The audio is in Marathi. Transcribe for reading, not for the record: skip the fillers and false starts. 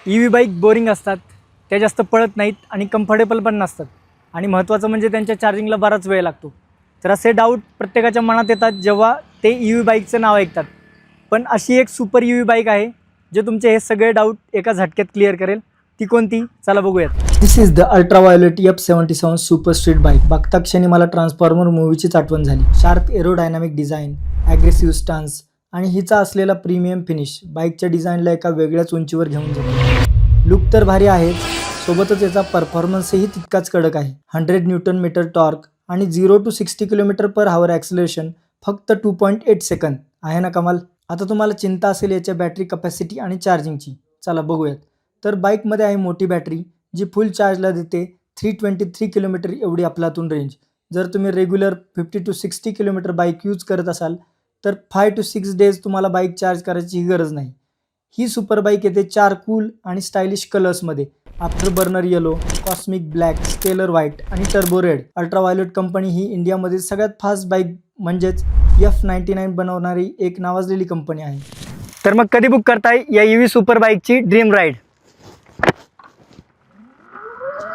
EV बाईक बोरिंग असतात, त्या जास्त पळत नाहीत आणि कम्फर्टेबल पण नसतात आणि महत्त्वाचं म्हणजे त्यांच्या चार्जिंगला बराच वेळ लागतो. तर असे डाऊट प्रत्येकाच्या मनात येतात जेव्हा ते EV बाईकचं नाव ऐकतात. पण अशी एक सुपर EV बाईक आहे जे तुमचे हे सगळे डाऊट एका झटक्यात क्लिअर करेल. ती कोणती? चला बघूयात. This is the ultraviolet F77 super street bike. बघता क्षणी मला ट्रान्सफॉर्मर मूवीचीच आठवण झाली. Sharp aerodynamic design, aggressive stance आणि हिचा असलेला प्रीमियम फिनिश बाईकच्या डिझाईनला एका वेगळ्याच उंचीवर घेऊन जातो. लुक तर भारी आहेच, सोबतच याचा परफॉर्मन्सही तितकाच कडक आहे. 100 न्यूटन मीटर टॉर्क आणि 0 to 60 km/h ॲक्सिलरेशन फक्त 2.8 सेकंद. आहे ना कमाल? आता तुम्हाला चिंता असेल याच्या बॅटरी कपॅसिटी आणि चार्जिंगची. चला बघूयात. तर बाईकमध्ये आहे मोठी बॅटरी जी फुल चार्जला देते 323 किलोमीटर एवढी अफलातून रेंज. जर तुम्ही regular 50 to 60 kilometre bike use करत असाल तर 5 to 6 डेज तुम्हाला बाईक चार्ज करायची गरज नाही. ही सुपर बाईक येते 4 कूल आणि स्टायलिश कलर्समध्ये: afterburner yellow, cosmic black, stellar white आणि टर्बो रेड. अल्ट्रावायोलेट कंपनी ही इंडियामध्ये सगळ्यात फास्ट बाईक म्हणजेच F99 बनवणारी एक नावाजलेली कंपनी आहे. तर मग कधी बुक करताय या EV सुपर बाईकची ड्रीम राईड?